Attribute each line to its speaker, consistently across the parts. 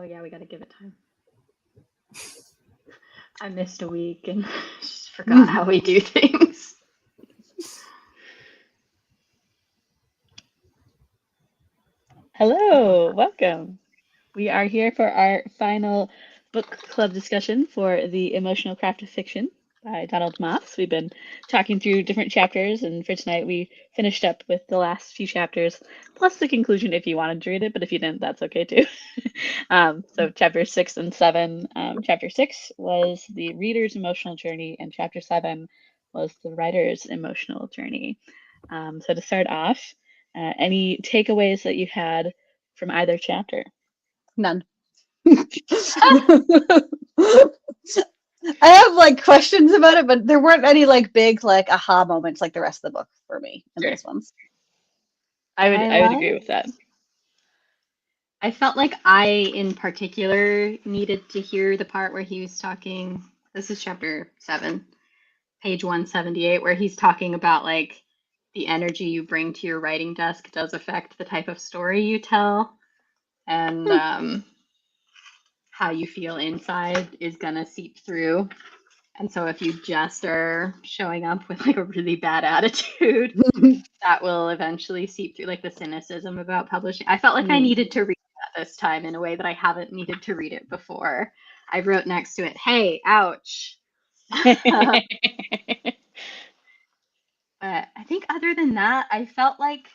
Speaker 1: Oh yeah, we gotta give it time. I missed a week and just forgot how we do things.
Speaker 2: Hello, welcome. We are here for our final book club discussion for The Emotional Craft of Fiction by Donald Maass. We've been talking through different chapters, and for tonight we finished up with the last few chapters, plus the conclusion if you wanted to read it, but if you didn't, that's okay too. So chapter 6 and 7. Chapter 6 was the reader's emotional journey, and chapter 7 was the writer's emotional journey. So to start off, any takeaways that you had from either chapter?
Speaker 3: None. I have like questions about it, but there weren't any like big like aha moments like the rest of the book for me in those ones.
Speaker 2: I would agree with that.
Speaker 1: I felt like I, in particular, needed to hear the part where he was talking. This is chapter 7, page 178, where he's talking about like the energy you bring to your writing desk does affect the type of story you tell, and how you feel inside is gonna seep through. And so if you just are showing up with like a really bad attitude, that will eventually seep through, like the cynicism about publishing. I felt like I needed to read that this time in a way that I haven't needed to read it before. I wrote next to it, "Hey, ouch." But I think other than that, I felt like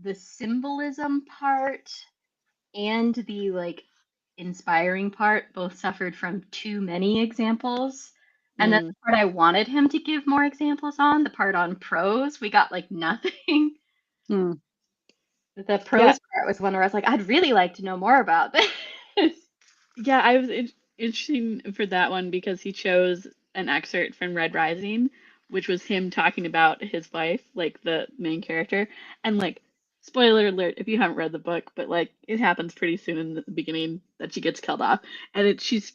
Speaker 1: the symbolism part and the like inspiring part both suffered from too many examples. And then the part I wanted him to give more examples on, the part on prose, we got like nothing. The prose part was one where I was like, I'd really like to know more about this.
Speaker 2: Yeah, I was interesting for that one because he chose an excerpt from Red Rising, which was him talking about his wife, like the main character, and like spoiler alert if you haven't read the book, but like it happens pretty soon in the beginning that she gets killed off, and she's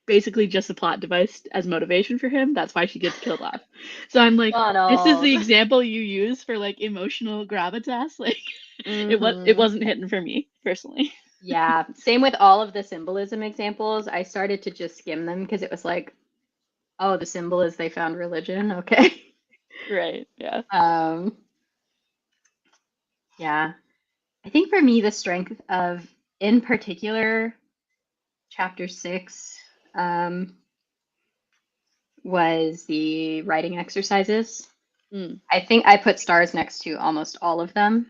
Speaker 2: basically just a plot device as motivation for him. That's why she gets killed off. So I'm like, this is the example you use for like emotional gravitas. Like it wasn't hitting for me personally.
Speaker 1: Yeah, same with all of the symbolism examples. I started to just skim them because it was like, oh, the symbol is they found religion. Okay.
Speaker 2: Right. Yeah.
Speaker 1: Yeah. I think for me, the strength of, in particular, chapter 6 was the writing exercises. I think I put stars next to almost all of them.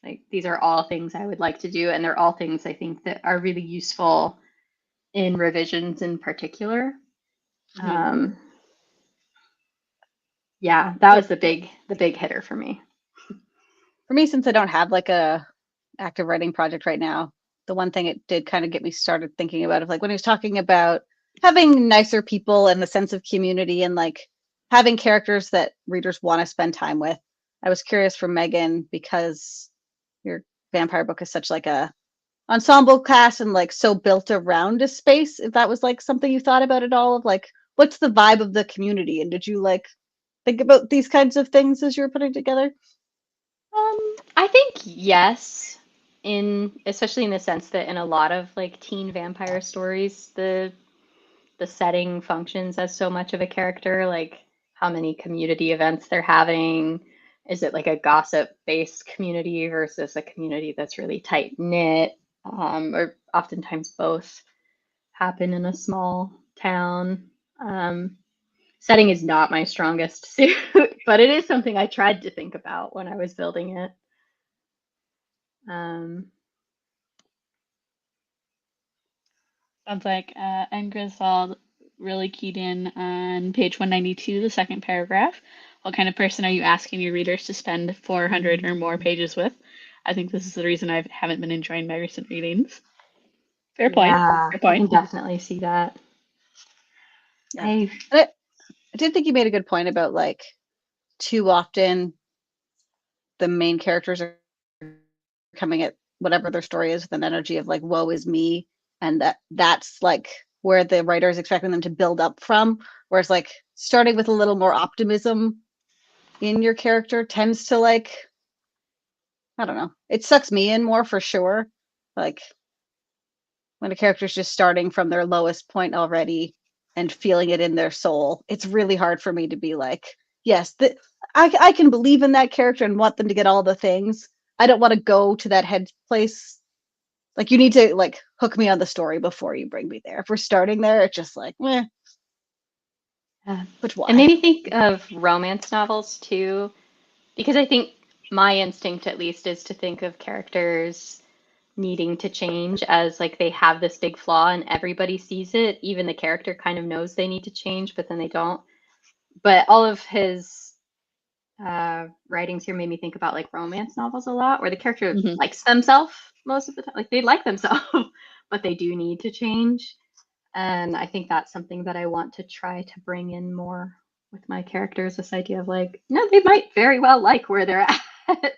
Speaker 1: Like these are all things I would like to do, and they're all things I think that are really useful in revisions in particular. Yeah, that was the big hitter for me.
Speaker 3: For me, since I don't have like a active writing project right now, the one thing it did kind of get me started thinking about is like when he was talking about having nicer people and the sense of community and like having characters that readers want to spend time with. I was curious for Megan because your vampire book is such like a ensemble cast and like so built around a space. If that was like something you thought about at all of like what's the vibe of the community, and did you like think about these kinds of things as you were putting together?
Speaker 1: I think yes, especially in the sense that in a lot of like teen vampire stories, the setting functions as so much of a character, like how many community events they're having. Is it like a gossip-based community versus a community that's really tight-knit? Or oftentimes both happen in a small town. Setting is not my strongest suit, but it is something I tried to think about when I was building it.
Speaker 2: Sounds like and Griswold really keyed in on page 192, the second paragraph. What kind of person are you asking your readers to spend 400 or more pages with? I think this is the reason I haven't been enjoying my recent readings. Fair point.
Speaker 1: Yeah,
Speaker 2: Fair point.
Speaker 1: I can definitely see that.
Speaker 3: Yeah. I did think you made a good point about like too often the main characters are coming at whatever their story is with an energy of like woe is me, and that's like where the writer is expecting them to build up from, whereas like starting with a little more optimism in your character tends to like, I don't know, it sucks me in more for sure, like when a character's just starting from their lowest point already and feeling it in their soul, it's really hard for me to be like, yes, I can believe in that character and want them to get all the things. I don't want to go to that head place. Like, you need to like hook me on the story before you bring me there. If we're starting there, it's just like, meh. But
Speaker 1: It
Speaker 3: why?
Speaker 1: made me think of romance novels too, because I think my instinct, at least, is to think of characters needing to change as like they have this big flaw and everybody sees it. Even the character kind of knows they need to change, but then they don't. But all of his writings here made me think about like romance novels a lot, where the character
Speaker 2: Mhm.
Speaker 1: likes themselves most of the time. Like they like themselves, but they do need to change. And I think that's something that I want to try to bring in more with my characters. This idea of like, no, they might very well like where they're at.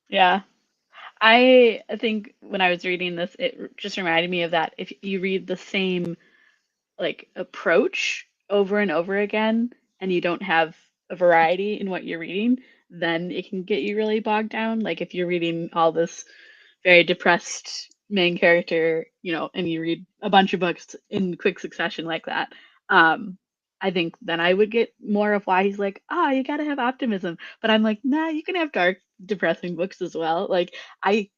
Speaker 2: Yeah. I think when I was reading this, it just reminded me of that. If you read the same like approach over and over again, and you don't have a variety in what you're reading, then it can get you really bogged down. Like if you're reading all this very depressed main character, and you read a bunch of books in quick succession like that, I think then I would get more of why he's like, you gotta have optimism. But I'm like, nah, you can have dark, depressing books as well. Like I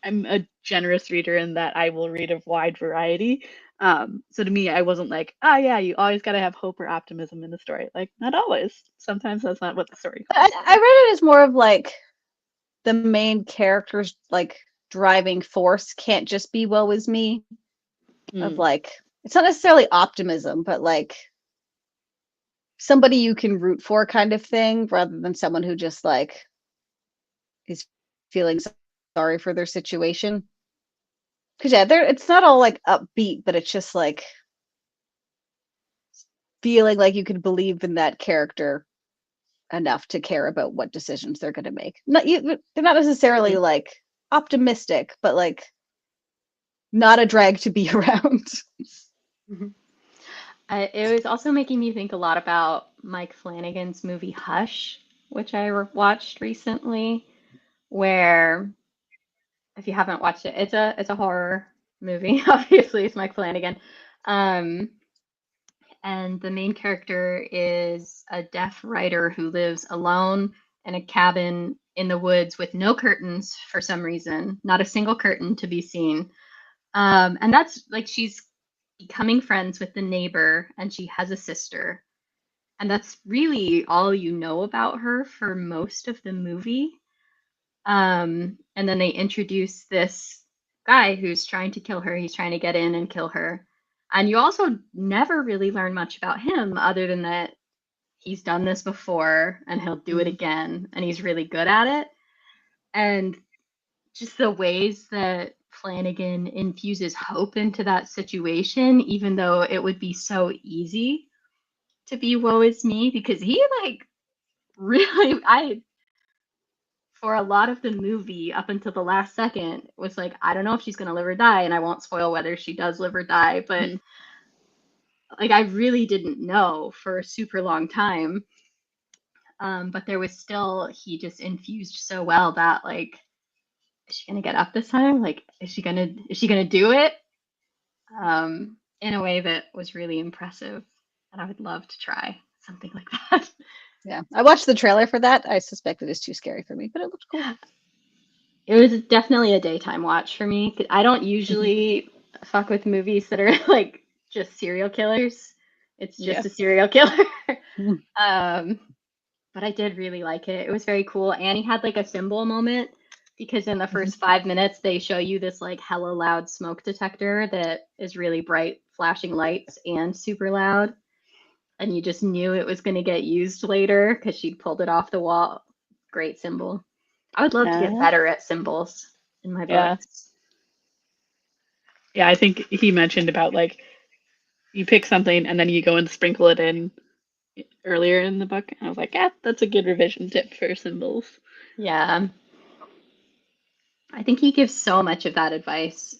Speaker 2: I'm a generous reader in that I will read a wide variety. So to me, I wasn't like, yeah, you always gotta have hope or optimism in the story. Like, not always. Sometimes that's not what the story calls
Speaker 3: I read it as more of like the main character's like driving force can't just be woe is me.
Speaker 2: for.
Speaker 3: Of like, it's not necessarily optimism, but like somebody you can root for kind of thing, rather than someone who just like is feeling sorry for their situation. Because yeah, it's not all like upbeat, but it's just like feeling like you can believe in that character enough to care about what decisions they're going to make. They're not necessarily like optimistic, but like not a drag to be around.
Speaker 1: Mhm. It was also making me think a lot about Mike Flanagan's movie Hush, which I watched recently, where if you haven't watched it, it's a horror movie. Obviously, it's Mike Flanagan. Um, and the main character is a deaf writer who lives alone in a cabin in the woods with no curtains for some reason, not a single curtain to be seen. And that's like she's becoming friends with the neighbor, and she has a sister. And that's really all you know about her for most of the movie. And then they introduce this guy who's trying to kill her. He's trying to get in and kill her. And you also never really learn much about him other than that he's done this before and he'll do it again and he's really good at it. And just the ways that Flanagan infuses hope into that situation, even though it would be so easy to be woe is me, because he like really, I for a lot of the movie up until the last second was like, I don't know if she's gonna live or die, and I won't spoil whether she does live or die, but like I really didn't know for a super long time. But there was still he just infused so well that like, is she gonna get up this time? Like, is she gonna do it? In a way that was really impressive, and I would love to try something like that.
Speaker 3: Yeah, I watched the trailer for that. I suspect it is too scary for me, but it looked cool.
Speaker 1: It was definitely a daytime watch for me. I don't usually fuck with movies that are like just serial killers. It's just
Speaker 2: Yeah.
Speaker 1: a serial killer.
Speaker 3: Mhm.
Speaker 1: But I did really like it. It was very cool. And he had like a symbol moment because in the first 5 minutes they show you this like hella loud smoke detector that is really bright flashing lights and super loud. And you just knew it was going to get used later because she pulled it off the wall. Great symbol. I would love to get better at symbols in my
Speaker 2: Yeah.
Speaker 1: books.
Speaker 2: Yeah, I think he mentioned about like you pick something and then you go and sprinkle it in earlier in the book. And I was like, yeah, that's a good revision tip for symbols.
Speaker 1: Yeah. I think he gives so much of that advice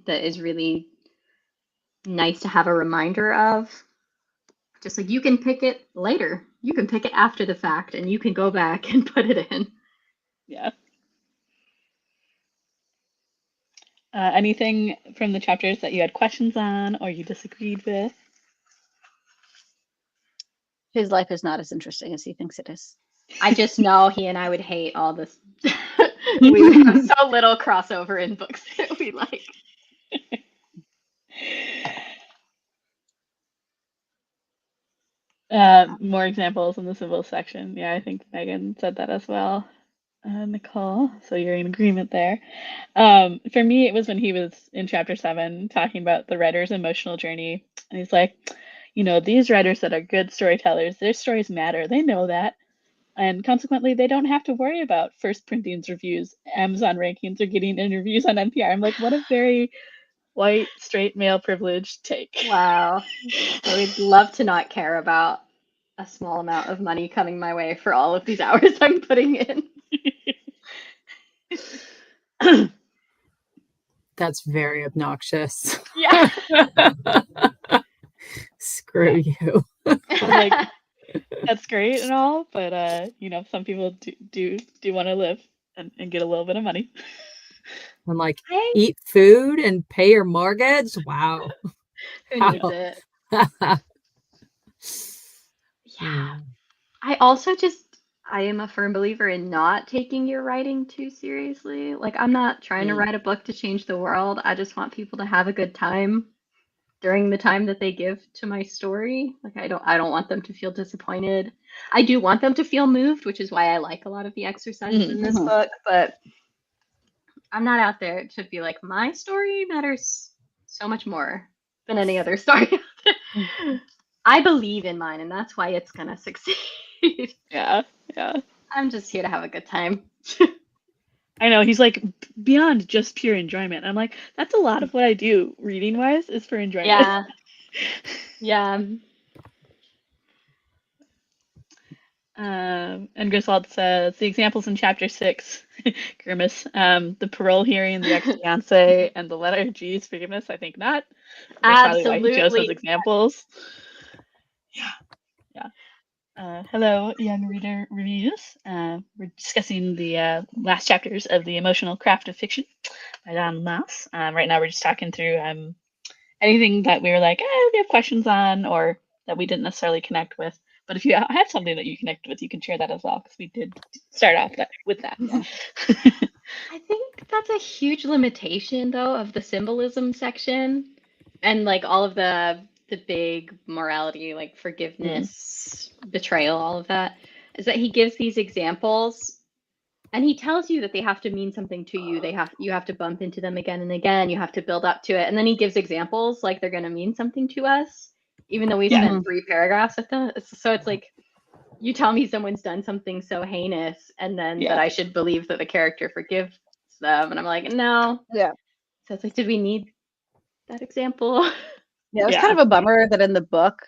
Speaker 1: that is really nice to have a reminder of. Just like you can pick it later, you can pick it after the fact, and you can go back and put it in.
Speaker 2: Yeah. Anything from the chapters that you had questions on or you disagreed with?
Speaker 3: His life is not as interesting as he thinks it is.
Speaker 1: I just know he and I would hate all this. We would have so little crossover in books that we like.
Speaker 2: More examples in the symbols section. Yeah, I think Megan said that as well. Nicole, so you're in agreement there. For me, it was when he was in chapter 7 talking about the writer's emotional journey. And he's like, these writers that are good storytellers, their stories matter. They know that. And consequently, they don't have to worry about first printings, reviews, Amazon rankings, or getting interviews on NPR. I'm like, what a very white, straight male privilege take.
Speaker 1: Wow. I would love to not care about a small amount of money coming my way for all of these hours I'm putting in.
Speaker 4: That's very obnoxious.
Speaker 1: Yeah.
Speaker 4: Screw you.
Speaker 2: Like, that's great and all, but some people do want to live and get a little bit of money.
Speaker 4: And like eat food and pay your mortgage. Wow.
Speaker 1: Who needs it?
Speaker 4: Yeah.
Speaker 1: I am a firm believer in not taking your writing too seriously. Like, I'm not trying to write a book to change the world. I just want people to have a good time during the time that they give to my story. Like, I don't want them to feel disappointed. I do want them to feel moved, which is why I like a lot of the exercises in this book, but I'm not out there to be like, my story matters so much more than any other story. I believe in mine, and that's why it's gonna succeed.
Speaker 2: Yeah.
Speaker 1: I'm just here to have a good time.
Speaker 2: I know, he's like, beyond just pure enjoyment. I'm like, that's a lot of what I do reading wise is for enjoyment.
Speaker 1: Yeah.
Speaker 2: And Griswold says the examples in chapter 6, grimace, the parole hearing, the ex-fiance, and the letter G's forgiveness. I think not. That's probably why he chose those examples. Yeah. Hello, young reader reviews. We're discussing the last chapters of The Emotional Craft of Fiction by Donald Maass. Right now we're just talking through anything that we were like, we have questions on, or that we didn't necessarily connect with. But if you have something that you connect with, you can share that as well, because we did start off with that.
Speaker 3: Yeah.
Speaker 1: I think that's a huge limitation, though, of the symbolism section and like all of the big morality, like forgiveness, betrayal, all of that, is that he gives these examples and he tells you that they have to mean something to you. You have to bump into them again and again. You have to build up to it. And then he gives examples like they're going to mean something to us, even though we spent 3 paragraphs with them. So it's like, you tell me someone's done something so heinous and then that I should believe that the character forgives them. And I'm like, no.
Speaker 3: Yeah.
Speaker 1: So it's like, did we need that example?
Speaker 3: Yeah, it was kind of a bummer that in the book,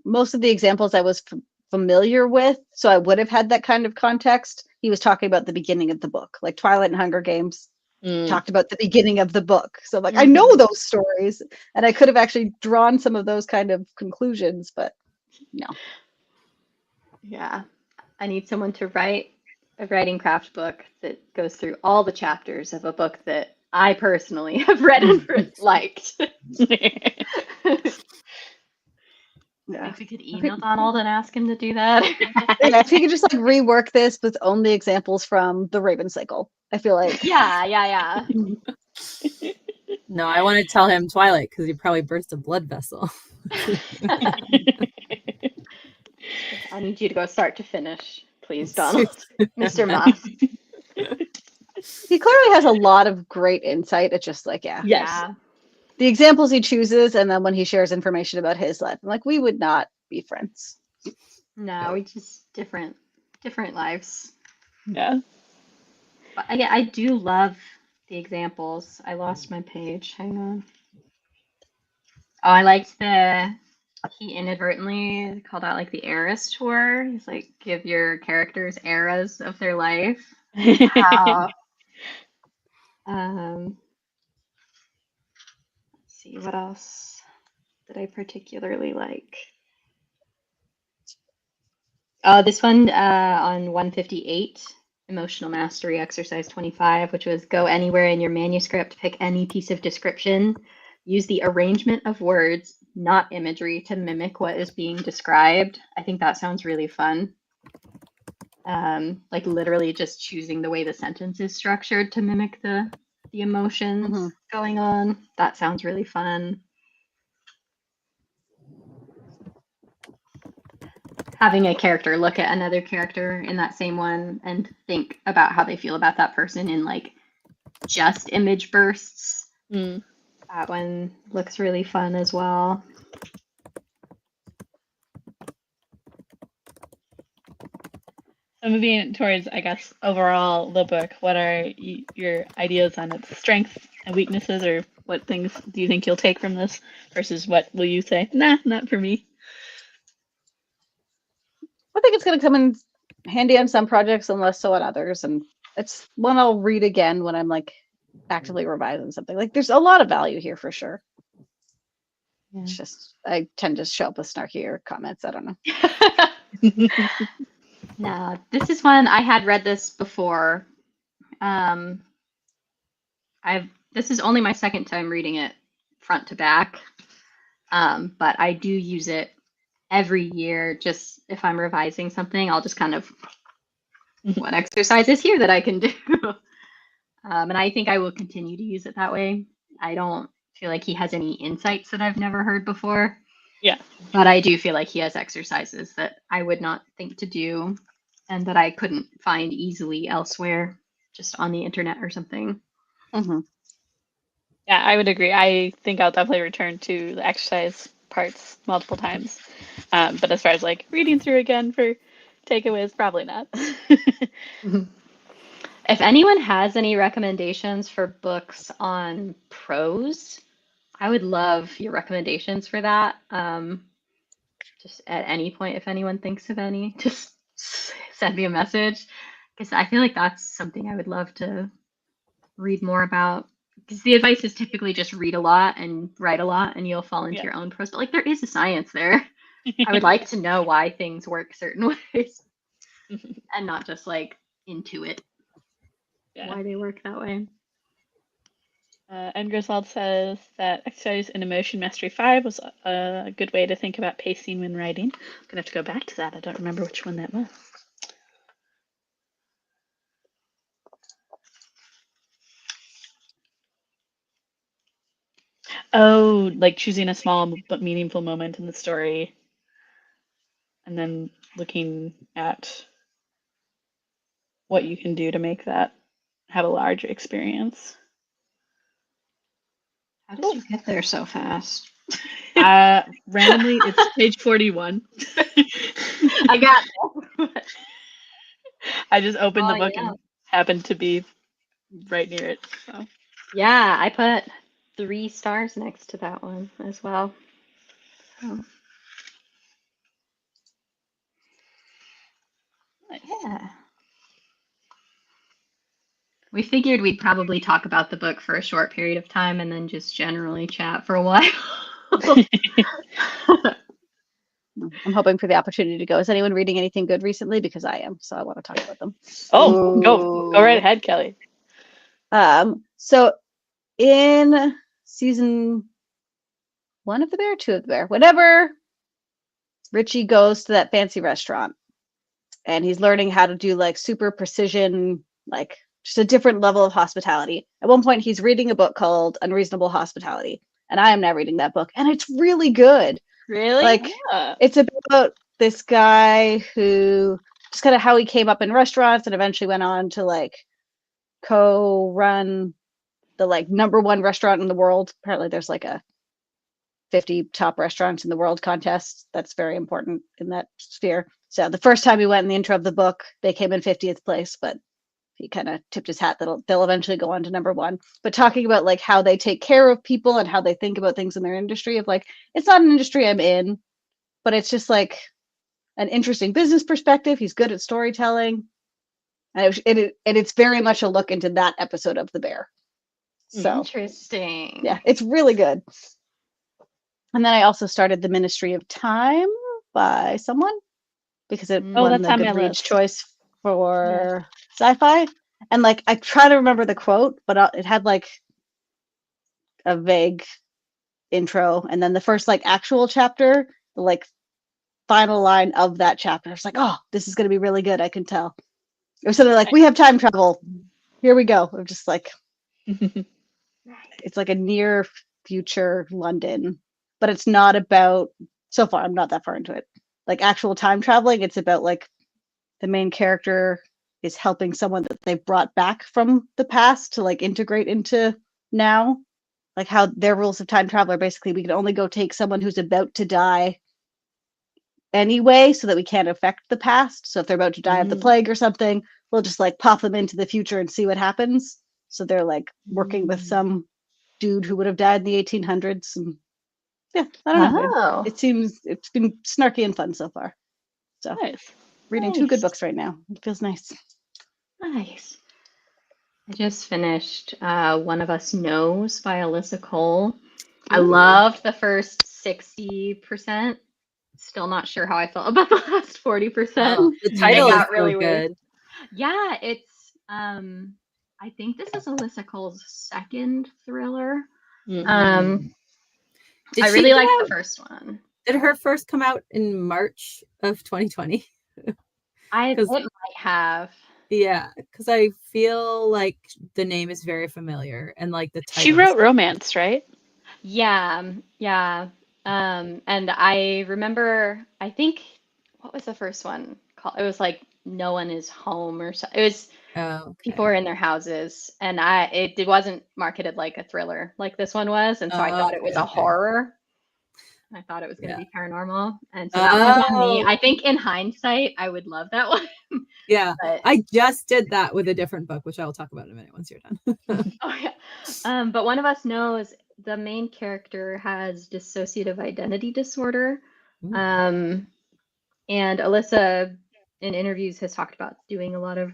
Speaker 3: most of the examples I was familiar with, so I would have had that kind of context. He was talking about the beginning of the book, like Twilight and Hunger Games talked about the beginning of the book. So like, I know those stories, and I could have actually drawn some of those kind of conclusions, but no.
Speaker 1: Yeah, I need someone to write a writing craft book that goes through all the chapters of a book that I personally have read and liked.
Speaker 3: Yeah.
Speaker 1: If we could email Donald and ask him to do that.
Speaker 3: Yeah, if he could just like rework this with only examples from the Raven Cycle, I feel like.
Speaker 1: Yeah.
Speaker 4: No, I want to tell him Twilight because he probably burst a blood vessel.
Speaker 1: I need you to go start to finish, please, Donald. Mr. Maass.
Speaker 3: He clearly has a lot of great insight. It's just like,
Speaker 1: Yeah.
Speaker 3: The examples he chooses, and then when he shares information about his life, I'm like, we would not be friends.
Speaker 1: No, we just different lives.
Speaker 2: Yeah.
Speaker 1: But I do love the examples. I lost my page. Hang on. Oh, I liked he inadvertently called out like the eras tour. He's like, give your characters eras of their life. How, let's see, what else did I particularly like? Oh, this one on 158. emotional mastery exercise 25, which was go anywhere in your manuscript, pick any piece of description, use the arrangement of words, not imagery, to mimic what is being described. I think that sounds really fun. Like literally just choosing the way the sentence is structured to mimic the emotions going on. That sounds really fun. Having a character look at another character in that same one and think about how they feel about that person in like just image bursts. That one looks really fun as well.
Speaker 2: So moving towards, I guess, overall the book, what are your ideas on its strengths and weaknesses, or what things do you think you'll take from this versus what will you say, nah, not for me?
Speaker 3: I think it's going to come in handy on some projects and less so on others. And it's one I'll read again when I'm like actively revising something. Like there's a lot of value here for sure. Yeah. It's just, I tend to show up with snarkier comments. I don't know.
Speaker 1: No, this is one I had read this before. This is only my second time reading it front to back. But I do use it every year. Just if I'm revising something, I'll just kind of what exercise is here that I can do. And I think I will continue to use it that way. I don't feel like he has any insights that I've never heard before.
Speaker 2: Yeah.
Speaker 1: But I do feel like he has exercises that I would not think to do and that I couldn't find easily elsewhere, just on the internet or something.
Speaker 2: Yeah, I would agree. I think I'll definitely return to the exercise parts multiple times. But as far as like reading through again for takeaways, probably not.
Speaker 1: If anyone has any recommendations for books on prose, I would love your recommendations for that. Just at any point, if anyone thinks of any, just send me a message, because I feel like that's something I would love to read more about. Because the advice is typically just read a lot and write a lot and you'll fall into your own prose. But like there is a science there. I would like to know why things work certain ways and not just like intuit why they work that way.
Speaker 2: And Griswold says that exercise in emotion mastery 5 was a good way to think about pacing when writing. I'm gonna have to go back to that. I don't remember which one that was. Oh, like choosing a small but meaningful moment in the story and then looking at what you can do to make that have a large experience.
Speaker 1: How did you get there so fast?
Speaker 2: Randomly, it's page 41.
Speaker 1: I got it.
Speaker 2: I just opened the book and happened to be right near it. So.
Speaker 1: Yeah, I put 3 stars next to that one as well. So.
Speaker 2: Nice.
Speaker 1: Yeah. We figured we'd probably talk about the book for a short period of time and then just generally chat for a while.
Speaker 3: I'm hoping for the opportunity to go. Is anyone reading anything good recently? Because I am, so I want to talk about them.
Speaker 2: Oh, go right ahead, Kelly.
Speaker 3: So in season 1 of The Bear, 2 of The Bear, whenever Richie goes to that fancy restaurant and he's learning how to do like super precision, like just a different level of hospitality. At one point, he's reading a book called Unreasonable Hospitality, and I am now reading that book, and it's really good.
Speaker 2: Really?
Speaker 3: Like, it's about this guy who just kind of how he came up in restaurants and eventually went on to like co-run the like #1 restaurant in the world. Apparently there's like a 50 top restaurants in the world contest. That's very important in that sphere. So the first time he went in the intro of the book, they came in 50th place, but he kind of tipped his hat that they'll eventually go on to #1. But talking about like how they take care of people and how they think about things in their industry of like, it's not an industry I'm in, but it's just like an interesting business perspective. He's good at storytelling. And it's very much a look into that episode of The Bear. So
Speaker 1: interesting.
Speaker 3: Yeah, it's really good. And then I also started The Ministry of Time by someone because it won the Goodreads choice for sci-fi. And like I try to remember the quote, but it had like a vague intro, and then the first like actual chapter, the like final line of that chapter, it's like, oh, this is going to be really good. I can tell. It was something like, we have time travel. Here we go. I'm just like, it's like a near future London, but it's not about. So far, I'm not that far into it. Like actual time traveling, it's about like the main character is helping someone that they brought back from the past to like integrate into now. Like how their rules of time travel are basically we can only go take someone who's about to die anyway, so that we can't affect the past. So if they're about to die of the plague or something, we'll just like pop them into the future and see what happens. So they're like working with some dude who would have died in the 1800s. And yeah, I don't know.
Speaker 1: Oh,
Speaker 3: It's been snarky and fun so far. So
Speaker 2: Nice.
Speaker 3: reading two good books right now. It feels nice.
Speaker 1: nice. I just finished One of Us Knows by Alyssa Cole. I loved the first 60%. Still not sure how I felt about the last 40%.
Speaker 4: Oh, the title
Speaker 1: It
Speaker 4: is
Speaker 1: got
Speaker 4: so
Speaker 1: really weird.
Speaker 4: good.
Speaker 1: Yeah, it's I think this is Alyssa Cole's second thriller.
Speaker 2: Mm-hmm.
Speaker 4: Did
Speaker 1: I
Speaker 4: she
Speaker 1: really
Speaker 4: come
Speaker 1: liked the
Speaker 4: out-
Speaker 1: first one.
Speaker 4: Did her first come out in March of 2020?
Speaker 1: It
Speaker 4: 'Cause-
Speaker 1: might have.
Speaker 4: Yeah, because I feel like the name is very familiar and like the title.
Speaker 2: She wrote romance, right?
Speaker 1: Yeah, yeah. And I remember, I think, what was the first one called? It was like No One Is Home or so. It was people were in their houses, and it wasn't marketed like a thriller like this one was, and so I thought it was a horror. I thought it was going to be paranormal, and so that was on me. I think in hindsight, I would love that one.
Speaker 4: Yeah,
Speaker 1: But,
Speaker 4: I just did that with a different book, which I will talk about in a minute once you're done.
Speaker 1: oh yeah. But One of Us Knows the main character has dissociative identity disorder. And Alyssa in interviews has talked about doing a lot of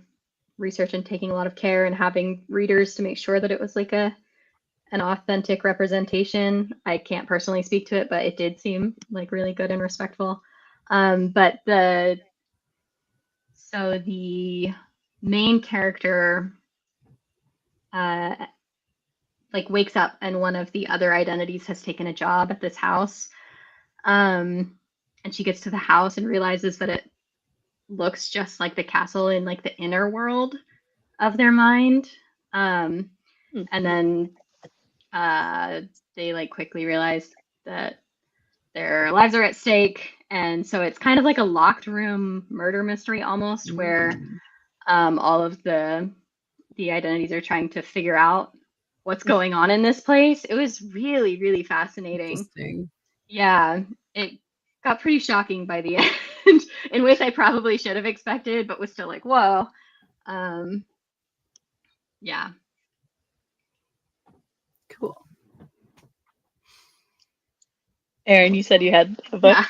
Speaker 1: research and taking a lot of care and having readers to make sure that it was like an authentic representation. I can't personally speak to it, but it did seem like really good and respectful. But the main character like wakes up and one of the other identities has taken a job at this house. And she gets to the house and realizes that it looks just like the castle in like the inner world of their mind. And then they like quickly realize that their lives are at stake. And so it's kind of like a locked room murder mystery almost, where all of the identities are trying to figure out what's going on in this place. It was really, really fascinating. Yeah, it got pretty shocking by the end in ways I probably should have expected, but was still like, whoa. Yeah.
Speaker 4: Cool.
Speaker 2: Erin, you said you had a book?
Speaker 1: Yeah.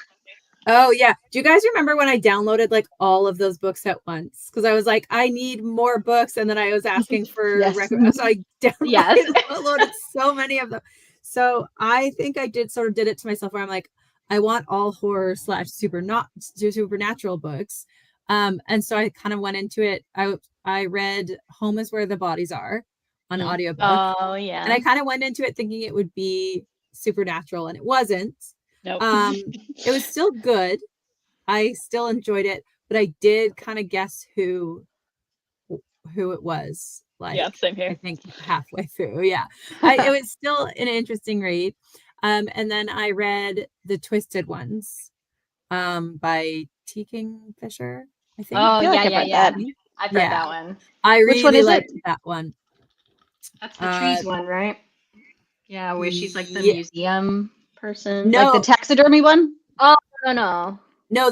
Speaker 4: Oh yeah. Do you guys remember when I downloaded like all of those books at once? Because I was like, I need more books, and then I was asking for so I downloaded so many of them. So I think I did it to myself where I'm like, I want all horror / supernatural books. And so I kind of went into it. I read Home is Where the Bodies Are on audiobook.
Speaker 2: Oh yeah.
Speaker 4: And I kind of went into it thinking it would be supernatural, and it wasn't.
Speaker 2: Nope.
Speaker 4: It was still good. I still enjoyed it, but I did kind of guess who it was. Like,
Speaker 2: yeah, same here.
Speaker 4: I think halfway through. Yeah, it was still an interesting read. And then I read The Twisted Ones, by T. Kingfisher, I think.
Speaker 1: Oh yeah. I've read that one.
Speaker 4: I really liked
Speaker 3: it?
Speaker 4: that one.
Speaker 1: That's the trees one, right? Yeah, where she's like the museum person.
Speaker 3: No, like the taxidermy one.
Speaker 1: Oh no.
Speaker 4: No,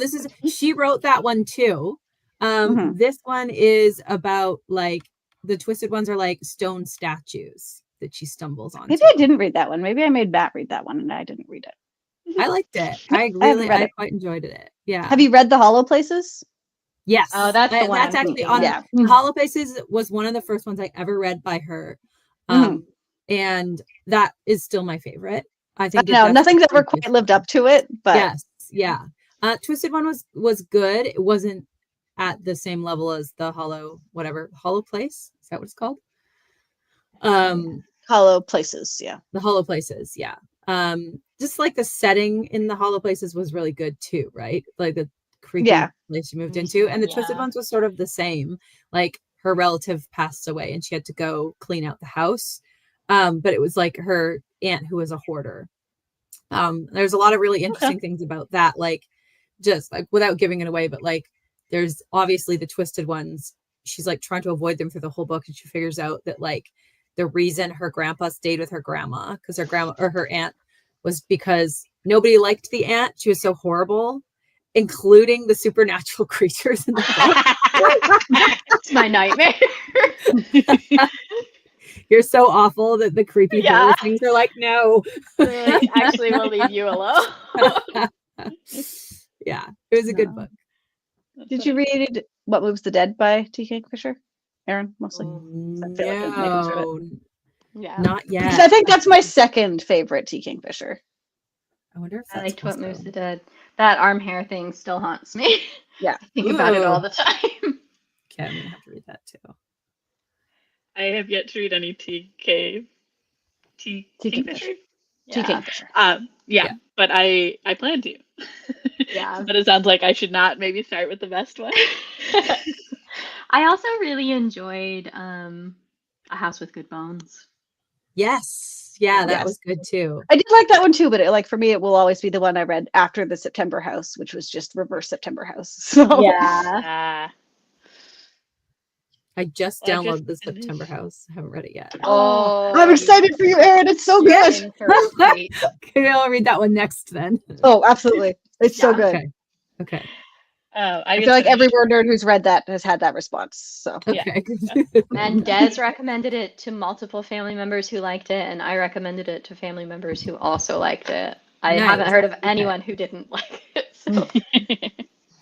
Speaker 4: she wrote that one too. This one is about like the Twisted Ones are like stone statues that she stumbles on.
Speaker 3: Maybe I didn't read that one. Maybe I made Matt read that one and I didn't read it.
Speaker 4: I liked it. I quite enjoyed it. Yeah.
Speaker 3: Have you read The Hollow Places?
Speaker 4: Yes.
Speaker 1: Oh, that's the one.
Speaker 4: That's actually on.
Speaker 3: Yeah.
Speaker 4: Hollow Places was one of the first ones I ever read by her. And that is still my favorite. I think
Speaker 3: nothing's ever quite lived up to it, but
Speaker 4: yes, yeah. Twisted One was good. It wasn't at the same level as the Hollow Place. Is that what it's called?
Speaker 3: Hollow Places, yeah.
Speaker 4: The Hollow Places, yeah. Just like the setting in the Hollow Places was really good too, right? Like the creepy place you moved into, and the Twisted Ones was sort of the same. Like her relative passed away and she had to go clean out the house, but it was like her aunt who was a hoarder. There's a lot of really interesting things about that, like just like without giving it away, but like there's obviously the Twisted Ones. She's like trying to avoid them through the whole book, and she figures out that like the reason her grandpa stayed with her grandma, because her grandma or her aunt, was because nobody liked the aunt. She was so horrible, including the supernatural creatures in the book.
Speaker 1: That's my nightmare.
Speaker 4: You're so awful that the creepy horror things are like, no.
Speaker 1: Actually, we'll leave you alone.
Speaker 4: Yeah, it was a good book.
Speaker 3: Did you read What Moves the Dead by T. Kingfisher? Aaron, mostly?
Speaker 4: No, not yet.
Speaker 3: I think that's my second favorite T. Kingfisher.
Speaker 4: I wonder if
Speaker 1: I liked What Moves the Dead. That arm hair thing still haunts me.
Speaker 3: Yeah.
Speaker 1: I think about it all the time.
Speaker 4: Okay, I'm gonna have to read that too.
Speaker 2: I have yet to read any T. Kingfisher.
Speaker 3: T. Kingfisher.
Speaker 2: Yeah, but I plan to.
Speaker 1: Yeah.
Speaker 2: But it sounds like I should not maybe start with the best one.
Speaker 1: I also really enjoyed A House with Good Bones.
Speaker 4: Yes. Yeah, that was good too.
Speaker 3: I did like that one too, but like for me, it will always be the one I read after the September House, which was just reverse September House. So
Speaker 4: I just downloaded the September House. I haven't read it yet.
Speaker 3: Oh, I'm excited for you, Aaron. It's so good.
Speaker 4: Okay, I'll read that one next then.
Speaker 3: Oh, absolutely. It's so good.
Speaker 4: Okay.
Speaker 3: I feel like every word nerd who's read that has had that response. So
Speaker 4: okay.
Speaker 1: And Des recommended it to multiple family members who liked it, and I recommended it to family members who also liked it. I haven't heard of anyone who didn't like it. So.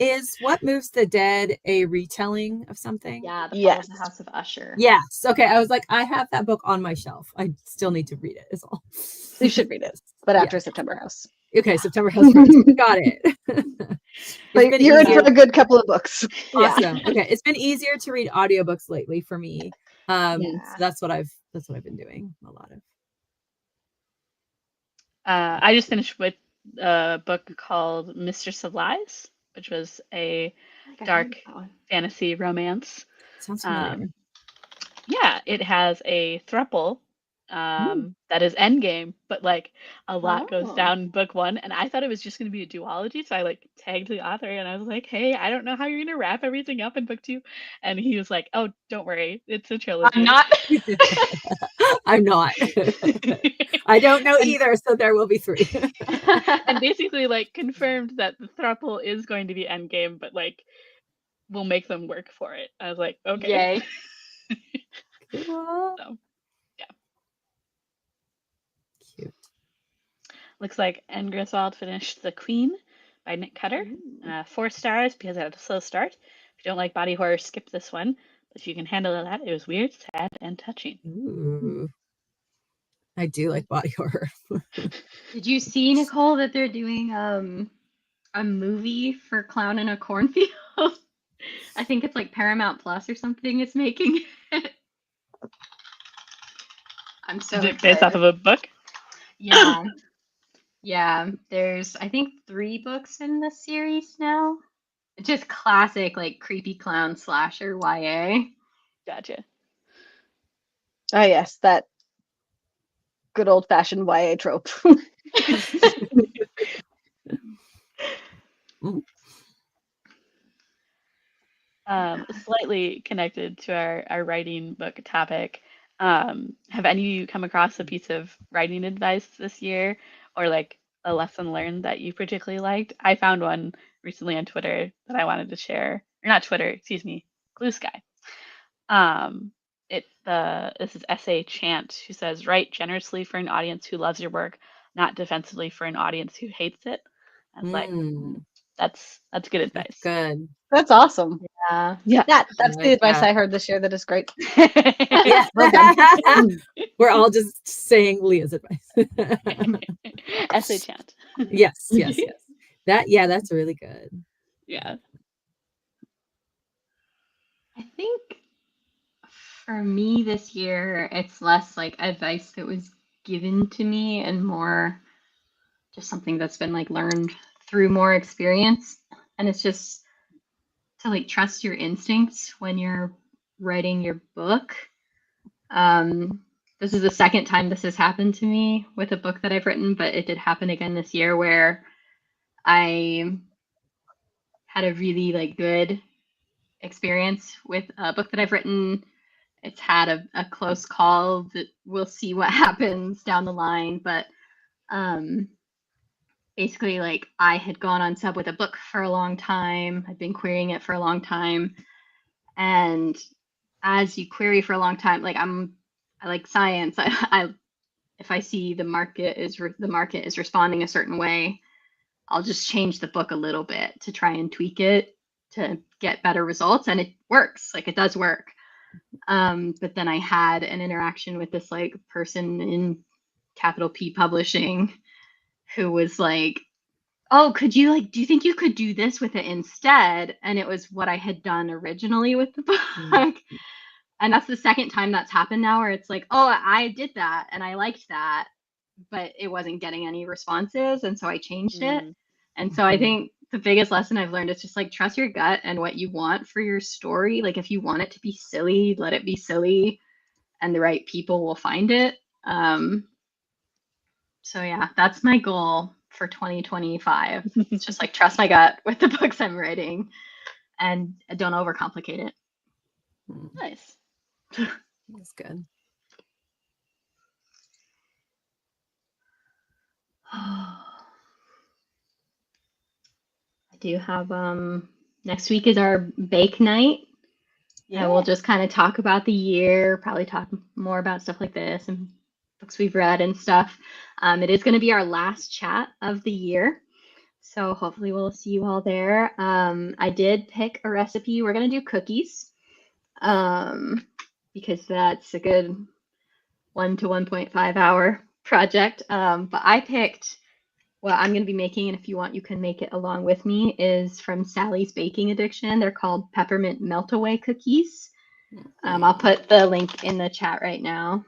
Speaker 4: Is What Moves the Dead a retelling of something?
Speaker 1: Yeah, the Fall of the House of Usher.
Speaker 4: Yes. Okay. I was like, I have that book on my shelf. I still need to read it, is all.
Speaker 3: You should read it, but after September House.
Speaker 4: Okay, September House first. Got it.
Speaker 3: But you're in for a good couple of books.
Speaker 4: Awesome. Okay. It's been easier to read audiobooks lately for me. So that's what I've been doing a lot of.
Speaker 2: I just finished with a book called Mistress of Lies, which was a dark fantasy romance.
Speaker 4: Sounds familiar.
Speaker 2: Yeah, it has a throuple that is endgame, but like a lot goes down in book one, and I thought it was just going to be a duology, so I like tagged the author and I was like, hey, I don't know how you're going to wrap everything up in book two, and he was like, oh, don't worry, it's a trilogy.
Speaker 1: I'm not.
Speaker 4: I'm not. I don't know either, so there will be three.
Speaker 2: And basically like confirmed that the throuple is going to be endgame, but like we'll make them work for it. I was like, okay.
Speaker 1: Yay.
Speaker 2: So yeah.
Speaker 4: Cute.
Speaker 2: Looks like Anne Griswold finished The Queen by Nick Cutter. 4 stars because it had a slow start. If you don't like body horror, skip this one. But if you can handle that, it was weird, sad, and touching.
Speaker 4: Ooh. I do like body horror.
Speaker 1: Did you see, Nicole, that they're doing a movie for Clown in a Cornfield? I think it's like Paramount Plus or something is making it. I'm so excited.
Speaker 2: Based off of a book?
Speaker 1: Yeah. Yeah. There's, I think, 3 books in the series now. Just classic, like, creepy clown slasher YA.
Speaker 2: Gotcha.
Speaker 3: Oh, yes. That good old-fashioned YA trope.
Speaker 2: Slightly connected to our writing book topic, have any of you come across a piece of writing advice this year, or like a lesson learned that you particularly liked? I found one recently on Twitter that I wanted to share, or not Twitter, excuse me, Blue Sky. This is essay Chant. She says, write generously for an audience who loves your work, not defensively for an audience who hates it. I was like, that's good advice.
Speaker 4: Good.
Speaker 3: That's awesome.
Speaker 1: Yeah.
Speaker 3: That's the advice I heard this year. That is great.
Speaker 4: We're all just saying Leah's advice.
Speaker 2: Essay Chant.
Speaker 4: Yes. That's really good.
Speaker 2: Yeah.
Speaker 1: I think for me this year, it's less like advice that was given to me and more just something that's been like learned through more experience. And it's just to like trust your instincts when you're writing your book. This is the second time this has happened to me with a book that I've written, but it did happen again this year where I had a really like good experience with a book that I've written. It's had a close call that we'll see what happens down the line, but basically like I had gone on sub with a book for a long time. I'd been querying it for a long time. And as you query for a long time, like I like science. I if I see the market is responding a certain way, I'll just change the book a little bit to try and tweak it to get better results, and it works. Like it does work. But then I had an interaction with this like person in capital P publishing who was like, "Oh, could you like, do you think you could do this with it instead?" And it was what I had done originally with the book. Mm-hmm. And that's the second time that's happened now where it's like, oh, I did that and I liked that, but it wasn't getting any responses. And so I changed it. And so I think the biggest lesson I've learned is just like trust your gut and what you want for your story. Like if you want it to be silly, let it be silly and the right people will find it. So yeah, that's my goal for 2025. It's just like trust my gut with the books I'm writing and don't overcomplicate it.
Speaker 2: Nice.
Speaker 4: That's good.
Speaker 1: I do have next week is our bake night. Yeah. And we'll just kind of talk about the year, probably talk more about stuff like this and books we've read and stuff. It is going to be our last chat of the year. So hopefully we'll see you all there. I did pick a recipe. We're going to do cookies because that's a good 1 to 1.5 hour project. But I picked what I'm going to be making, and if you want, you can make it along with me, is from Sally's Baking Addiction. They're called peppermint melt-away cookies. I'll put the link in the chat right now.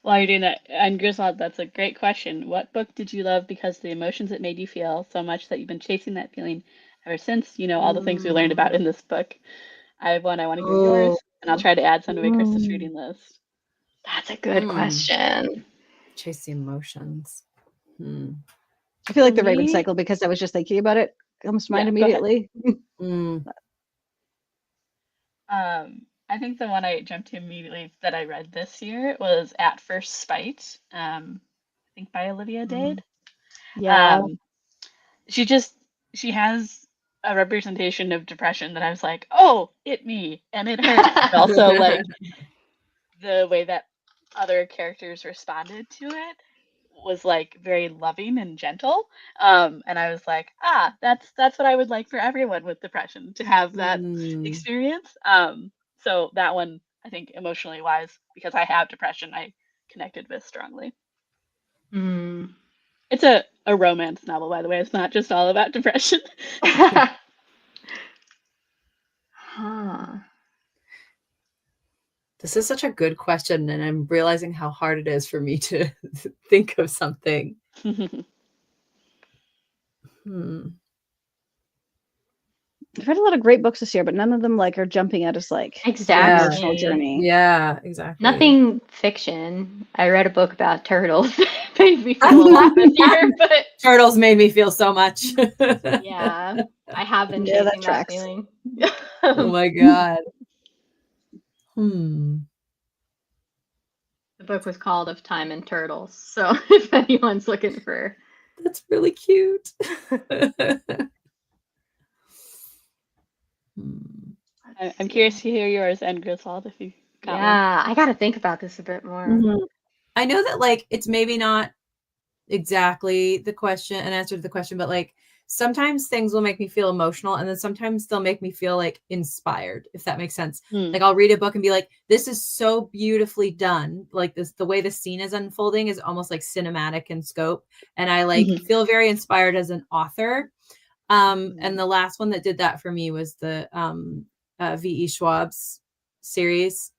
Speaker 2: While you're doing that, and Griswold, that's a great question. What book did you love because of the emotions it made you feel so much that you've been chasing that feeling ever since, you know, all the things we learned about in this book? I have one. I want to hear yours, and I'll try to add some to Krista's reading list.
Speaker 1: That's a good question.
Speaker 4: Chase the emotions.
Speaker 3: I feel like the Raven cycle, because I was just thinking about it, comes to mind immediately.
Speaker 2: I think the one I jumped to immediately that I read this year was At First Spite, I think by Olivia Dade.
Speaker 1: Yeah.
Speaker 2: She has a representation of depression that I was like, oh, me, and it hurts. But also like the way that other characters responded to it was like very loving and gentle. And I was like, that's what I would like for everyone with depression, to have that experience. So that one, I think emotionally wise, because I have depression, I connected with strongly. It's a romance novel, by the way. It's not just all about depression.
Speaker 4: This is such a good question, and I'm realizing how hard it is for me to think of something.
Speaker 3: I've read a lot of great books this year, but none of them like are jumping at us like
Speaker 1: exactly
Speaker 3: emotional journey.
Speaker 4: Yeah, exactly.
Speaker 1: Nothing fiction. I read a book about turtles. Made me feel a lot this year, but
Speaker 4: turtles made me feel so much.
Speaker 1: Yeah, I have been chasing that feeling.
Speaker 4: Oh my god.
Speaker 1: The book was called Of Time and Turtles, so if anyone's looking for,
Speaker 4: that's really cute.
Speaker 2: I'm curious to hear yours, and Griswold, if you got one.
Speaker 1: I got to think about this a bit more.
Speaker 4: I know that like it's maybe not exactly an answer to the question, but like sometimes things will make me feel emotional, and then sometimes they'll make me feel like inspired, if that makes sense. Like I'll read a book and be like, this is so beautifully done. Like the way the scene is unfolding is almost like cinematic in scope. And I like feel very inspired as an author. And the last one that did that for me was the V.E. Schwab's series.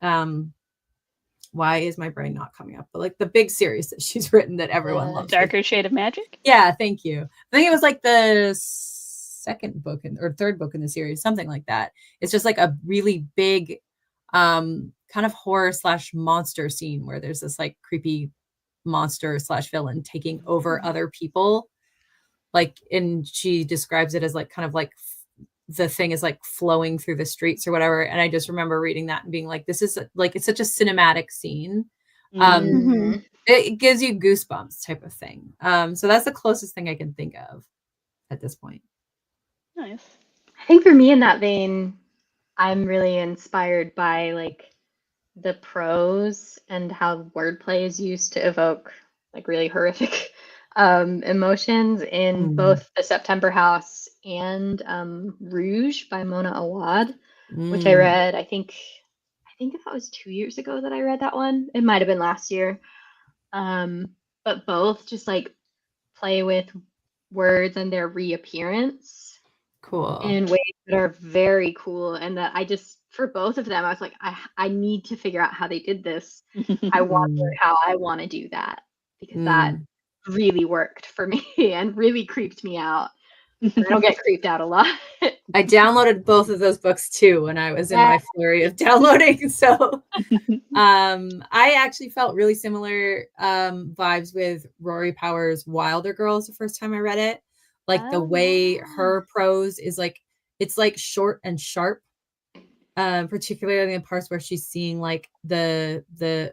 Speaker 4: Why is my brain not coming up? But like the big series that she's written that everyone loves.
Speaker 2: Darker Shade of Magic?
Speaker 4: Yeah, thank you. I think it was like the second book or third book in the series, something like that. It's just like a really big kind of horror / monster scene where there's this like creepy monster / villain taking over other people. Like, and she describes it as like kind of like the thing is like flowing through the streets or whatever. And I just remember reading that and being like, this is like, it's such a cinematic scene. It gives you goosebumps type of thing. So that's the closest thing I can think of at this point.
Speaker 2: Nice.
Speaker 1: I think for me in that vein, I'm really inspired by like the prose and how wordplay is used to evoke like really horrific emotions in both The September House and Rouge by Mona Awad, which I read. I think if that was 2 years ago that I read that one, it might have been last year. But both just like play with words and their reappearance in ways that are very cool, and that I just, for both of them, I was like, I need to figure out how they did this. I wonder how I want to do that, because that really worked for me and really creeped me out. I don't get creeped out a lot.
Speaker 4: I downloaded both of those books too when I was in my flurry of downloading. So I actually felt really similar vibes with Rory Power's Wilder Girls the first time I read it. Like the way her prose is like, it's like short and sharp, particularly in the parts where she's seeing like the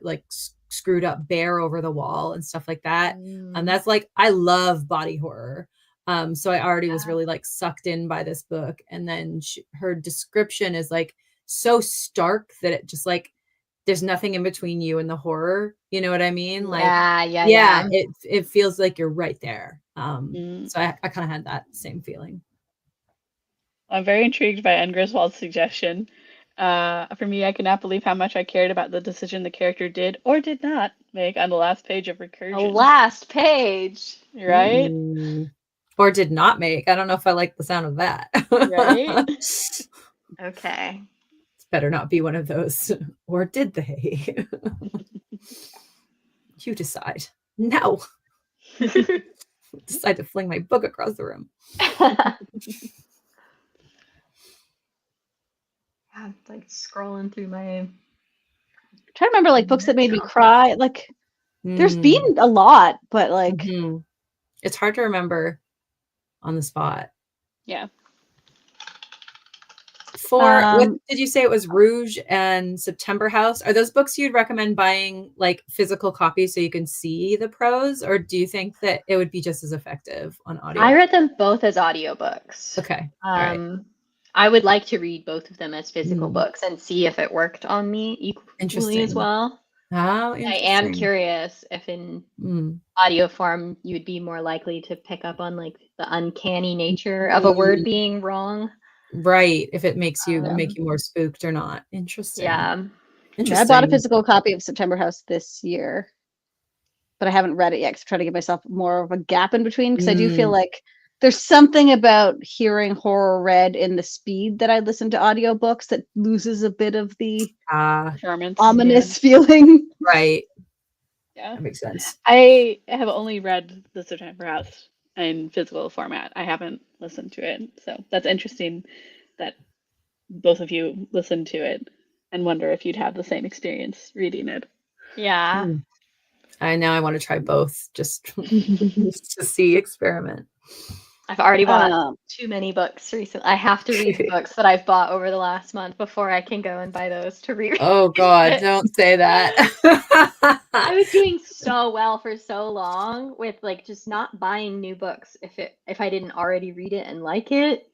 Speaker 4: like screwed up bear over the wall and stuff like that. And that's like, I love body horror. So I already was really like sucked in by this book. And then her description is like so stark that it just like, there's nothing in between you and the horror. You know what I mean? Like, yeah. It feels like you're right there. So I kind of had that same feeling.
Speaker 2: I'm very intrigued by Anne Griswold's suggestion. For me, I cannot believe how much I cared about the decision the character did or did not make on the last page of Recursion.
Speaker 1: The last page.
Speaker 2: Right?
Speaker 4: Or did not make. I don't know if I like the sound of that.
Speaker 2: Right?
Speaker 1: Okay.
Speaker 4: It's better not be one of those. Or did they? You decide. No. Decide to fling my book across the room.
Speaker 1: Yeah, like scrolling through my.
Speaker 3: I'm trying to remember like books that made me cry. Like there's been a lot, but like
Speaker 4: it's hard to remember on the spot.
Speaker 2: Yeah.
Speaker 4: What did you say it was? Rouge and September House? Are those books you'd recommend buying like physical copies so you can see the prose, or do you think that it would be just as effective on audio?
Speaker 1: I read them both as audiobooks.
Speaker 4: Okay. All right.
Speaker 1: I would like to read both of them as physical books and see if it worked on me equally as well.
Speaker 4: Oh,
Speaker 1: I am curious if in audio form you would be more likely to pick up on like the uncanny nature of a word being wrong.
Speaker 4: Right. If it makes you make you more spooked or not. Interesting.
Speaker 1: Yeah.
Speaker 3: I bought a physical copy of September House this year, but I haven't read it yet because I'm trying to give myself more of a gap in between, because I do feel like there's something about hearing horror read in the speed that I listen to audiobooks that loses a bit of the ominous feeling.
Speaker 4: Right.
Speaker 2: Yeah.
Speaker 4: That makes sense.
Speaker 2: I have only read The September House in physical format. I haven't listened to it. So that's interesting that both of you listened to it and wonder if you'd have the same experience reading it.
Speaker 1: Yeah.
Speaker 4: I know I want to try both just to see, experiment.
Speaker 1: I've already bought too many books recently. I have to read the books that I've bought over the last month before I can go and buy those to reread.
Speaker 4: Oh God, don't say that.
Speaker 1: I was doing so well for so long with like just not buying new books if I didn't already read it and like it.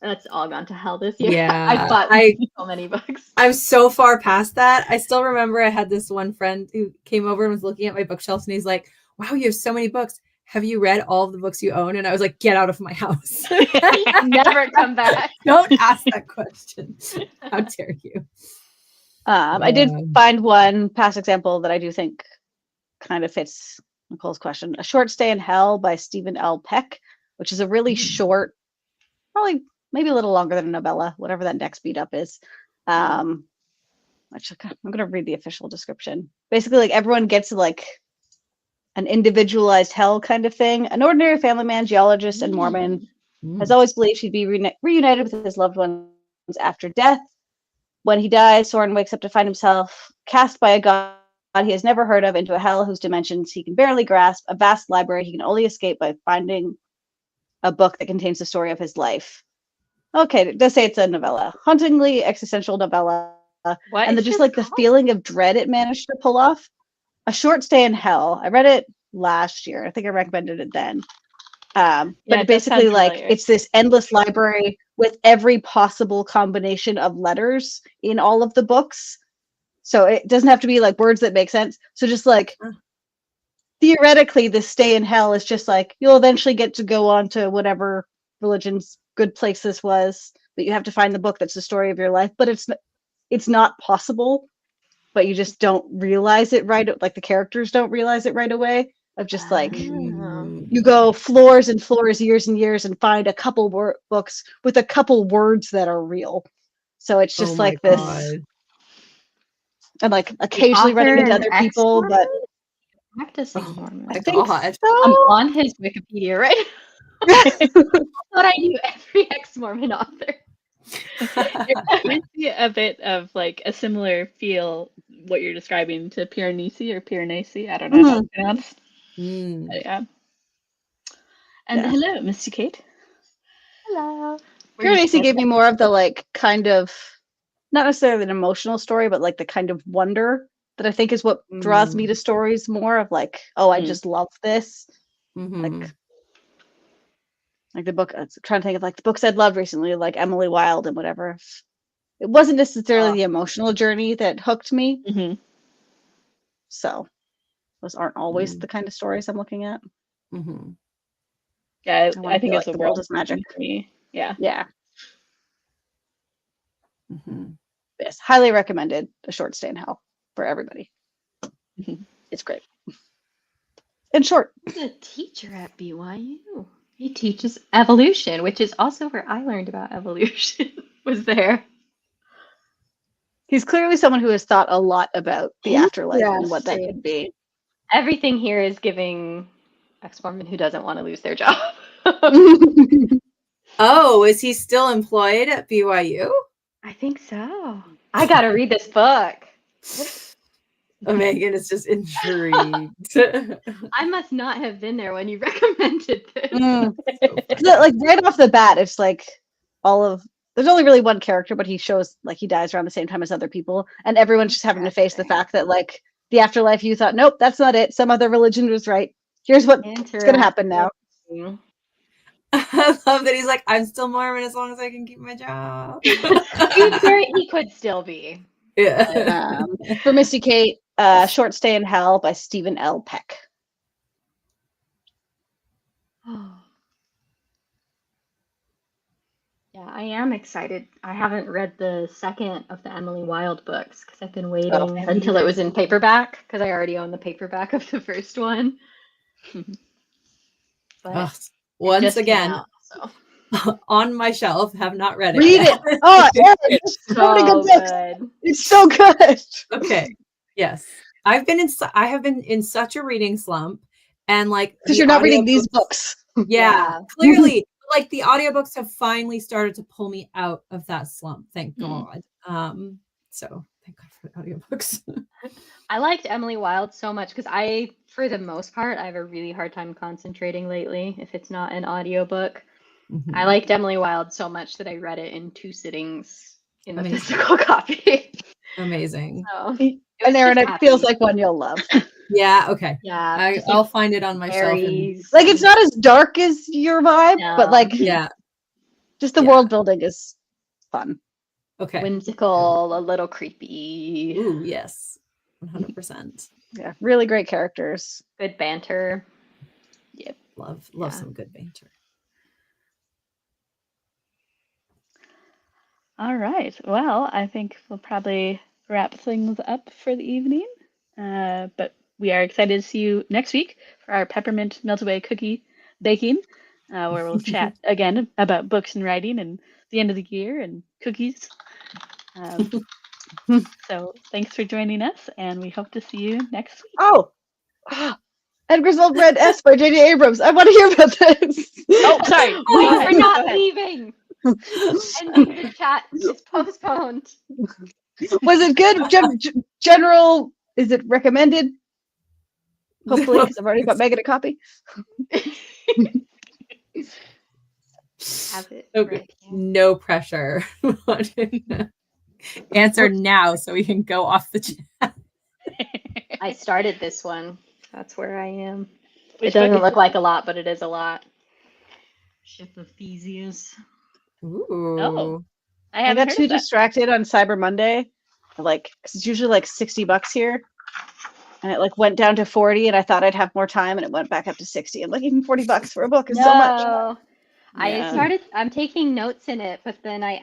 Speaker 1: That's all gone to hell this year.
Speaker 4: Yeah,
Speaker 1: I've bought so many books.
Speaker 4: I'm so far past that. I still remember I had this one friend who came over and was looking at my bookshelves and he's like, "Wow, you have so many books. Have you read all of the books you own?" And I was like, "Get out of my house."
Speaker 1: Never come back.
Speaker 4: Don't ask that question. How dare you?
Speaker 3: I did find one past example that I do think kind of fits Nicole's question. A Short Stay in Hell by Stephen L. Peck, which is a really short probably maybe a little longer than a novella, whatever that next beat up is. Actually, I'm gonna read the official description. Basically, like everyone gets like an individualized hell kind of thing. An ordinary family man, geologist, and Mormon has always believed he'd be reunited with his loved ones after death. When he dies, Soren wakes up to find himself cast by a god he has never heard of into a hell whose dimensions he can barely grasp, a vast library he can only escape by finding a book that contains the story of his life. Okay, it does say it's a novella. Hauntingly existential novella.
Speaker 1: What
Speaker 3: and
Speaker 1: is
Speaker 3: just
Speaker 1: this
Speaker 3: like the
Speaker 1: called?
Speaker 3: feeling of dread it managed to pull off. A Short Stay in Hell. I read it last year. I think I recommended it then. But basically, like, it's this endless library with every possible combination of letters in all of the books. So it doesn't have to be like words that make sense. So just like theoretically, the stay in hell is just like you'll eventually get to go on to whatever religion's good place this was, but you have to find the book that's the story of your life. But it's not possible. But you just don't realize it right. Like the characters don't realize it right away. Of just like you go floors and floors, years and years, and find a couple books with a couple words that are real. So it's just like this.
Speaker 4: God.
Speaker 3: And like occasionally running into other people, but
Speaker 1: practicing Mormon.
Speaker 3: I think so.
Speaker 1: I'm on his Wikipedia right now. I thought I knew every ex-Mormon author.
Speaker 2: It reminds me a bit of like a similar feel, what you're describing, to Piranesi or Piranesi. I don't know how it's pronounced. Yeah. And hello, Mr. Kate.
Speaker 1: Hello.
Speaker 3: Piranesi gave me more of the like kind of not necessarily an emotional story, but like the kind of wonder that I think is what draws me to stories more of like, oh, I just love this. Like the book, I'm trying to think of like the books I'd loved recently, like Emily Wilde and whatever. It wasn't necessarily the emotional journey that hooked me. So those aren't always the kind of stories I'm looking at.
Speaker 2: Yeah, I think it's
Speaker 3: like
Speaker 2: a
Speaker 3: the world is magic
Speaker 2: for me. Yeah.
Speaker 3: Yes, highly recommended. A Short Stay in Hell for everybody. It's great. In short,
Speaker 1: he's a teacher at BYU. He teaches evolution, which is also where I learned about evolution. Was there.
Speaker 3: He's clearly someone who has thought a lot about the afterlife and what that could be.
Speaker 1: Everything here is giving ex-Mormon who doesn't want to lose their job.
Speaker 4: Oh, is he still employed at BYU?
Speaker 1: I think so. I gotta read this book.
Speaker 4: Megan is just intrigued.
Speaker 1: I must not have been there when you recommended this.
Speaker 3: Like right off the bat, it's like there's only really one character, but he shows like he dies around the same time as other people, and everyone's just having to face the fact that like the afterlife, you thought, nope, that's not it. Some other religion was right. Here's what's gonna happen now.
Speaker 4: I love that he's like, I'm still Mormon as long as I can keep my job.
Speaker 1: He could still be.
Speaker 3: Yeah. For Misty Kate, Short Stay in Hell by Stephen L. Peck.
Speaker 1: Yeah, I am excited. I haven't read the second of the Emily Wilde books because I've been waiting until it was in paperback because I already own the paperback of the first one. But
Speaker 4: once again, on my shelf, have not read it.
Speaker 3: Read it. Oh, it's so good. It's so good.
Speaker 4: Okay. Yes. I have been in such a reading slump, and like
Speaker 3: because you're not reading these books.
Speaker 4: Yeah. Clearly, like the audiobooks have finally started to pull me out of that slump. Thank God. So thank God for the audiobooks.
Speaker 1: I liked Emily Wilde so much because for the most part, I have a really hard time concentrating lately if it's not an audiobook. I liked Emily Wilde so much that I read it in 2 sittings in the physical copy.
Speaker 4: Amazing.
Speaker 3: So, and Erin, it feels like one you'll love.
Speaker 4: Yeah, okay.
Speaker 1: Yeah.
Speaker 4: I'll find it on my shelf.
Speaker 3: Like it's not as dark as your vibe, but like just the world building is fun.
Speaker 4: Okay.
Speaker 1: Whimsical, a little creepy.
Speaker 4: Ooh, yes. 100%.
Speaker 3: Yeah, really great characters.
Speaker 1: Good banter.
Speaker 4: Yep. Love some good banter.
Speaker 2: All right. Well, I think we'll probably wrap things up for the evening. But we are excited to see you next week for our peppermint melt away cookie baking. where we'll chat again about books and writing and the end of the year and cookies. So thanks for joining us, and we hope to see you next week.
Speaker 3: Oh, Edgar's Old Red S by J.J. Abrams. I want to hear about this.
Speaker 2: Oh, sorry.
Speaker 1: We're not leaving. Ending the chat is postponed.
Speaker 3: Was it good? General, is it recommended? Hopefully, because I've already got Megan a copy.
Speaker 1: Have it.
Speaker 4: Okay.
Speaker 1: Right here.
Speaker 4: No pressure. Answer now so we can go off the chat.
Speaker 1: I started this one. That's where I am.
Speaker 2: Which
Speaker 1: It doesn't
Speaker 2: book is
Speaker 1: look like a lot, but it is a lot. Ship of Theseus.
Speaker 4: Ooh.
Speaker 2: Oh.
Speaker 3: I got too distracted on Cyber Monday. Like, 'cause it's usually like $60 here. And it like went down to 40, and I thought I'd have more time, and it went back up to 60. I'm like, even $40 for a book is so much.
Speaker 1: No. I'm taking notes in it, but then I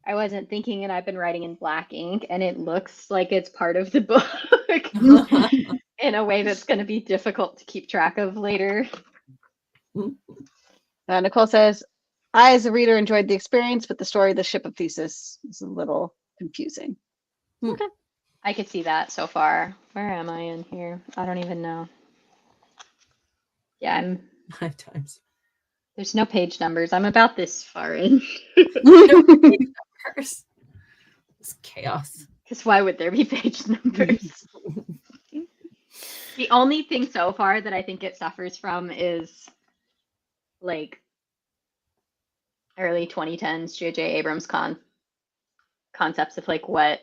Speaker 1: wasn't thinking, and I've been writing in black ink, and it looks like it's part of the book in a way that's going to be difficult to keep track of later.
Speaker 3: Nicole says, I, as a reader, enjoyed the experience, but the story of the Ship of Theseus is a little confusing.
Speaker 1: Okay. I could see that so far. Where am I in here? I don't even know. Yeah,
Speaker 4: 5 times.
Speaker 1: there's no page numbers. I'm about this far in.
Speaker 4: It's chaos.
Speaker 1: Because why would there be page numbers? The only thing so far that I think it suffers from is like early 2010s J.J. Abrams concepts of like what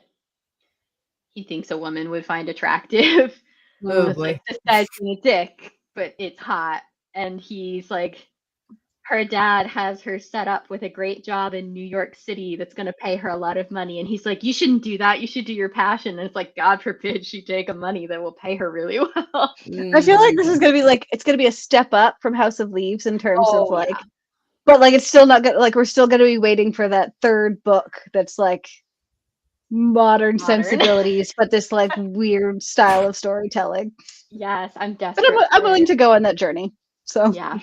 Speaker 1: he thinks a woman would find attractive.
Speaker 4: Oh
Speaker 1: It's
Speaker 4: boy.
Speaker 1: like this guy's being a dick, but it's hot. And he's like, her dad has her set up with a great job in New York City that's going to pay her a lot of money. And he's like, you shouldn't do that. You should do your passion. And it's like, God forbid she take a money that will pay her really well.
Speaker 3: I feel like this is going to be like, it's going to be a step up from House of Leaves in terms of like, but like, it's still not good. Like, we're still going to be waiting for that third book that's like modern sensibilities, but this like weird style of storytelling.
Speaker 1: Yes, I'm
Speaker 3: But
Speaker 1: desperate.
Speaker 3: I'm willing to go on that journey. So
Speaker 1: Yeah.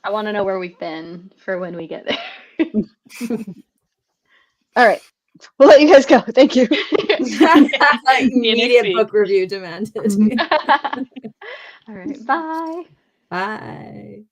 Speaker 1: I want to know where we've been for when we get there.
Speaker 3: All right. We'll let you guys go. Thank you.
Speaker 4: Immediate book review demanded.
Speaker 1: All right. Bye.
Speaker 4: Bye.